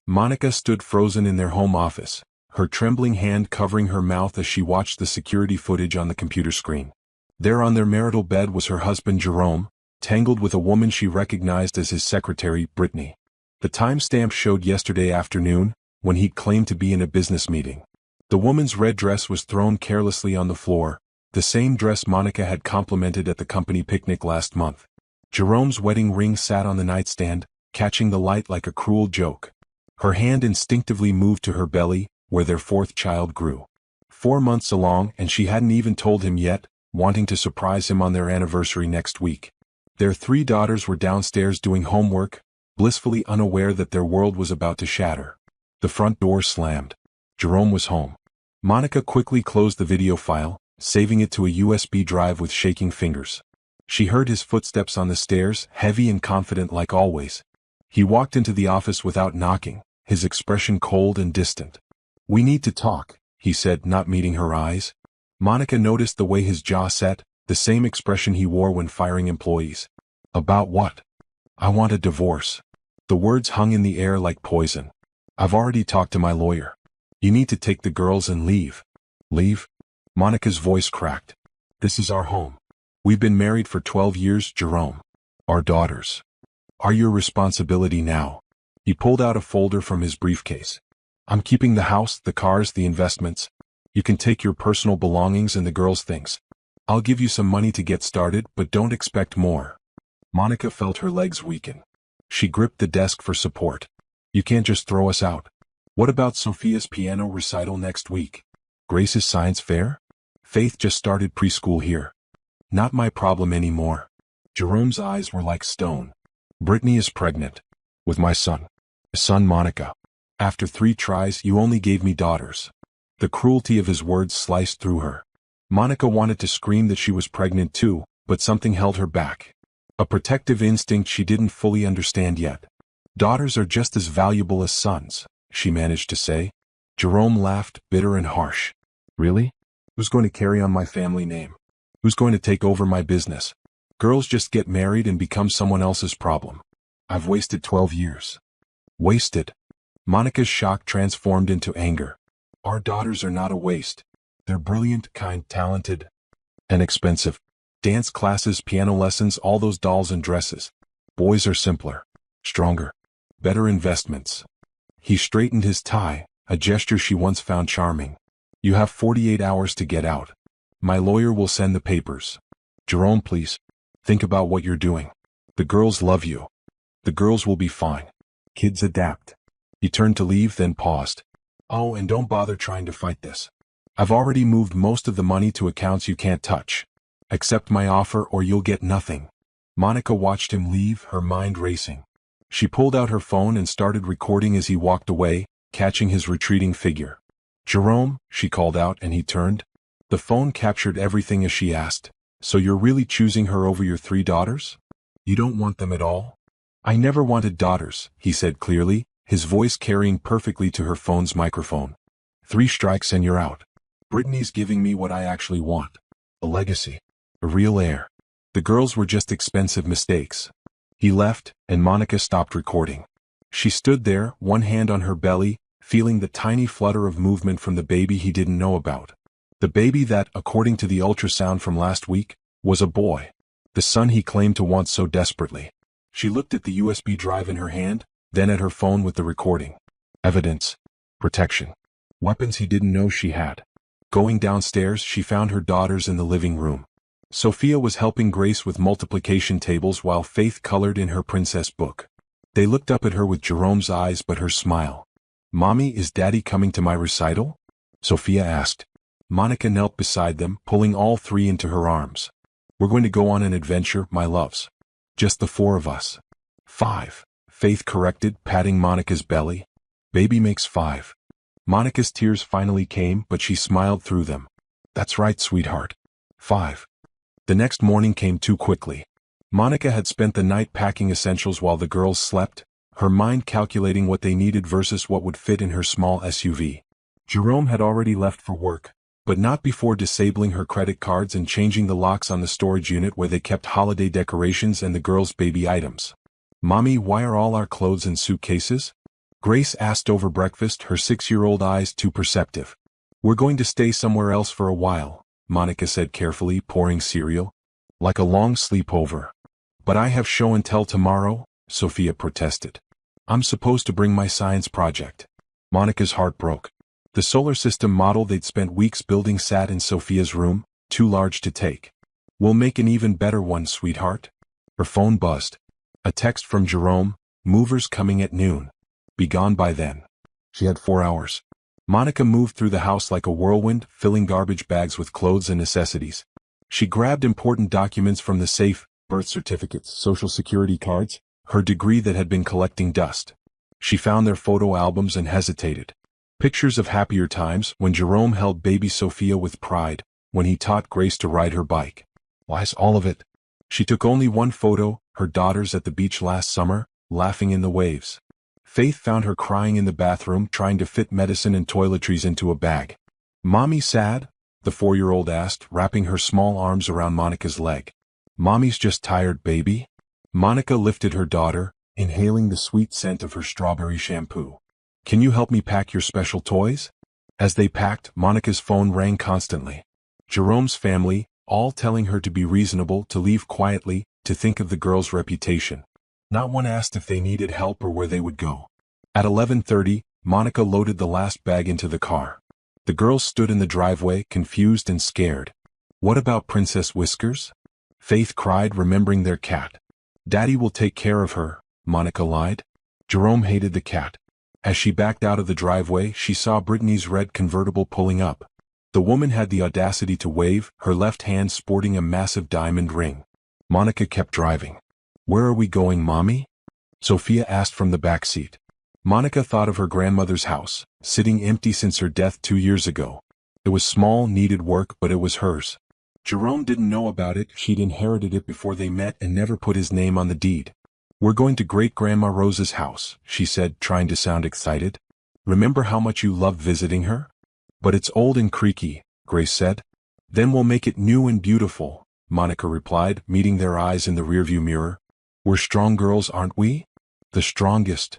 Monica stood frozen in their home office, her trembling hand covering her mouth as she watched the security footage on the computer screen. There on their marital bed was her husband Jerome, tangled with a woman she recognized as his secretary, Brittany. The timestamp showed yesterday afternoon, when he claimed to be in a business meeting. The woman's red dress was thrown carelessly on the floor, the same dress Monica had complimented at the company picnic last month. Jerome's wedding ring sat on the nightstand, catching the light like a cruel joke. Her hand instinctively moved to her belly, where their fourth child grew. 4 months along and she hadn't even told him yet, wanting to surprise him on their anniversary next week. Their 3 daughters were downstairs doing homework, blissfully unaware that their world was about to shatter. The front door slammed. Jerome was home. Monica quickly closed the video file, saving it to a USB drive with shaking fingers. She heard his footsteps on the stairs, heavy and confident like always. He walked into the office without knocking, his expression cold and distant. "We need to talk," he said, not meeting her eyes. Monica noticed the way his jaw set, the same expression he wore when firing employees. "About what?" "I want a divorce." The words hung in the air like poison. "I've already talked to my lawyer. You need to take the girls and leave." "Leave?" Monica's voice cracked. "This is our home. We've been married for 12 years, Jerome. Our daughters are your responsibility now." He pulled out a folder from his briefcase. "I'm keeping the house, the cars, the investments. You can take your personal belongings and the girls' things. I'll give you some money to get started, but don't expect more." Monica felt her legs weaken. She gripped the desk for support. "You can't just throw us out. What about Sophia's piano recital next week? Grace's science fair? Faith just started preschool here. Not my problem anymore." Jerome's eyes were like stone. "Brittany is pregnant. With my son. Son, Monica. After 3 tries, you only gave me daughters." The cruelty of his words sliced through her. Monica wanted to scream that she was pregnant too, but something held her back. A protective instinct she didn't fully understand yet. "Daughters are just as valuable as sons," she managed to say. Jerome laughed, bitter and harsh. "Really? Who's going to carry on my family name? Who's going to take over my business? Girls just get married and become someone else's problem. I've wasted 12 years. "Wasted?" Monica's shock transformed into anger. "Our daughters are not a waste. They're brilliant, kind, talented, and expensive. Dance classes, piano lessons, all those dolls and dresses. Boys are simpler, stronger, better investments." He straightened his tie, a gesture she once found charming. "You have 48 hours to get out. My lawyer will send the papers. Jerome, please, think about what you're doing. The girls love you. The girls will be fine. Kids adapt." He turned to leave, then paused. "Oh, and don't bother trying to fight this. I've already moved most of the money to accounts you can't touch. Accept my offer or you'll get nothing." Monica watched him leave, her mind racing. She pulled out her phone and started recording as he walked away, catching his retreating figure. "Jerome," she called out, and he turned. The phone captured everything as she asked, "So you're really choosing her over your 3 daughters? You don't want them at all?" "I never wanted daughters," he said clearly, his voice carrying perfectly to her phone's microphone. 3 strikes and you're out. Brittany's giving me what I actually want. A legacy. A real heir. The girls were just expensive mistakes." He left, and Monica stopped recording. She stood there, one hand on her belly, feeling the tiny flutter of movement from the baby he didn't know about. The baby that, according to the ultrasound from last week, was a boy. The son he claimed to want so desperately. She looked at the USB drive in her hand, then at her phone with the recording. Evidence. Protection. Weapons he didn't know she had. Going downstairs, she found her daughters in the living room. Sophia was helping Grace with multiplication tables while Faith colored in her princess book. They looked up at her with Jerome's eyes but her smile. "Mommy, is Daddy coming to my recital?" Sophia asked. Monica knelt beside them, pulling all 3 into her arms. "We're going to go on an adventure, my loves. Just the 4 of us." 5. Faith corrected, patting Monica's belly. "Baby makes 5. Monica's tears finally came, but she smiled through them. "That's right, sweetheart. 5. The next morning came too quickly. Monica had spent the night packing essentials while the girls slept, her mind calculating what they needed versus what would fit in her small SUV. Jerome had already left for work, but not before disabling her credit cards and changing the locks on the storage unit where they kept holiday decorations and the girls' baby items. "Mommy, why are all our clothes in suitcases?" Grace asked over breakfast, her 6-year-old eyes too perceptive. We're going to stay somewhere else for a while, Monica said carefully, pouring cereal. Like a long sleepover. But I have show and tell tomorrow, Sophia protested. I'm supposed to bring my science project. Monica's heart broke. The solar system model they'd spent weeks building sat in Sophia's room, too large to take. We'll make an even better one, sweetheart. Her phone buzzed. A text from Jerome, movers coming at noon. Be gone by then. She had 4 hours. Monica moved through the house like a whirlwind, filling garbage bags with clothes and necessities. She grabbed important documents from the safe, birth certificates, social security cards, her degree that had been collecting dust. She found their photo albums and hesitated. Pictures of happier times when Jerome held baby Sophia with pride, when he taught Grace to ride her bike. Why's all of it? She took only one photo, her daughters at the beach last summer, laughing in the waves. Faith found her crying in the bathroom, trying to fit medicine and toiletries into a bag. Mommy sad? The 4-year-old asked, wrapping her small arms around Monica's leg. Mommy's just tired, baby. Monica lifted her daughter, inhaling the sweet scent of her strawberry shampoo. Can you help me pack your special toys? As they packed, Monica's phone rang constantly. Jerome's family, all telling her to be reasonable, to leave quietly, to think of the girl's reputation. Not one asked if they needed help or where they would go. At 11:30, Monica loaded the last bag into the car. The girls stood in the driveway, confused and scared. What about Princess Whiskers? Faith cried, remembering their cat. Daddy will take care of her, Monica lied. Jerome hated the cat. As she backed out of the driveway, she saw Brittany's red convertible pulling up. The woman had the audacity to wave, her left hand sporting a massive diamond ring. Monica kept driving. Where are we going, Mommy? Sophia asked from the back seat. Monica thought of her grandmother's house, sitting empty since her death 2 years ago. It was small, needed work, but it was hers. Jerome didn't know about it, she'd inherited it before they met and never put his name on the deed. We're going to Great-Grandma Rose's house, she said, trying to sound excited. Remember how much you loved visiting her? But it's old and creaky, Grace said. Then we'll make it new and beautiful, Monica replied, meeting their eyes in the rearview mirror. We're strong girls, aren't we? The strongest.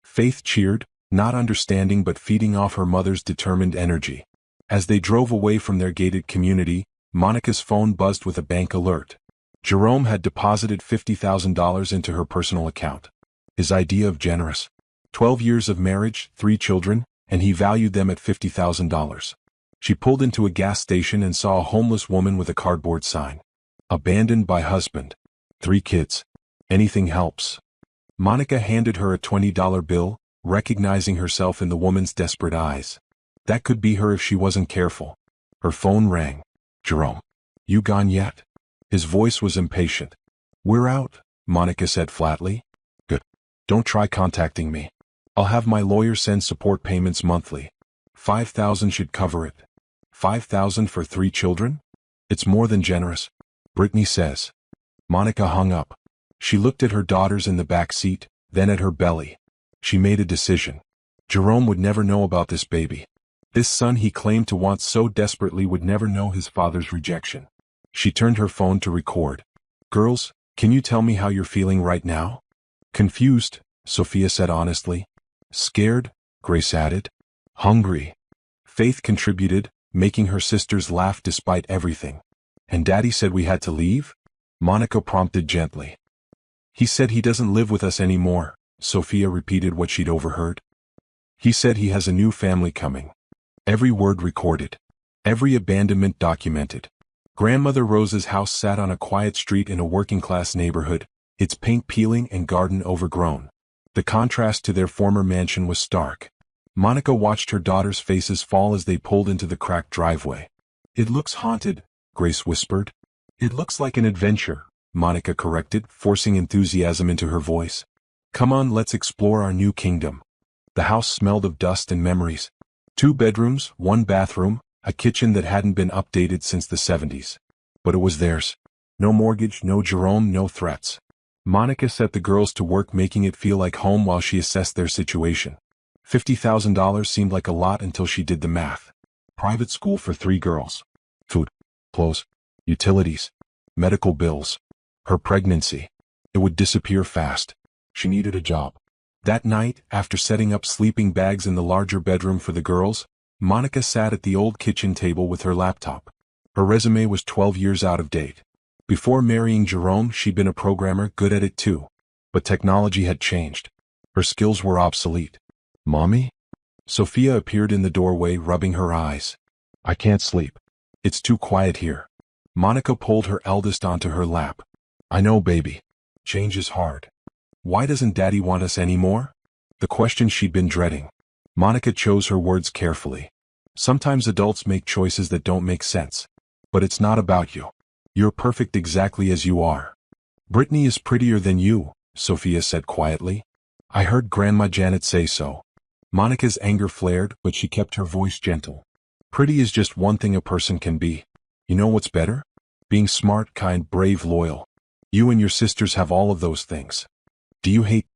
Faith cheered, not understanding but feeding off her mother's determined energy. As they drove away from their gated community, Monica's phone buzzed with a bank alert. Jerome had deposited $50,000 into her personal account. His idea of generous. 12 years of marriage, 3 children, and he valued them at $50,000. She pulled into a gas station and saw a homeless woman with a cardboard sign. Abandoned by husband. 3 kids. Anything helps. Monica handed her a $20 bill, recognizing herself in the woman's desperate eyes. That could be her if she wasn't careful. Her phone rang. Jerome. You gone yet? His voice was impatient. We're out, Monica said flatly. Good. Don't try contacting me. I'll have my lawyer send support payments monthly. $5,000 should cover it. $5,000 for 3 children? It's more than generous. Brittany says. Monica hung up. She looked at her daughters in the back seat, then at her belly. She made a decision. Jerome would never know about this baby. This son he claimed to want so desperately would never know his father's rejection. She turned her phone to record. Girls, can you tell me how you're feeling right now? Confused, Sophia said honestly. Scared, Grace added. Hungry. Faith contributed, making her sisters laugh despite everything. And Daddy said we had to leave? Monica prompted gently. He said he doesn't live with us anymore, Sophia repeated what she'd overheard. He said he has a new family coming. Every word recorded. Every abandonment documented. Grandmother Rose's house sat on a quiet street in a working-class neighborhood, its paint peeling and garden overgrown. The contrast to their former mansion was stark. Monica watched her daughters' faces fall as they pulled into the cracked driveway. It looks haunted, Grace whispered. It looks like an adventure, Monica corrected, forcing enthusiasm into her voice. Come on, let's explore our new kingdom. The house smelled of dust and memories. 2 bedrooms, 1 bathroom, a kitchen that hadn't been updated since the 70s. But it was theirs. No mortgage, no Jerome, no threats. Monica set the girls to work making it feel like home while she assessed their situation. $50,000 seemed like a lot until she did the math. Private school for 3 girls. Food, clothes, utilities, medical bills. Her pregnancy. It would disappear fast. She needed a job. That night, after setting up sleeping bags in the larger bedroom for the girls, Monica sat at the old kitchen table with her laptop. Her resume was 12 years out of date. Before marrying Jerome, she'd been a programmer, good at it too. But technology had changed. Her skills were obsolete. "Mommy?" Sophia appeared in the doorway, rubbing her eyes. "I can't sleep. It's too quiet here." Monica pulled her eldest onto her lap. "I know, baby. Change is hard. Why doesn't Daddy want us anymore?" The question she'd been dreading. Monica chose her words carefully. "Sometimes adults make choices that don't make sense. But it's not about you. You're perfect exactly as you are." "Brittany is prettier than you," Sophia said quietly. "I heard Grandma Janet say so." Monica's anger flared, but she kept her voice gentle. "Pretty is just one thing a person can be. You know what's better? Being smart, kind, brave, loyal. You and your sisters have all of those things. Do you hate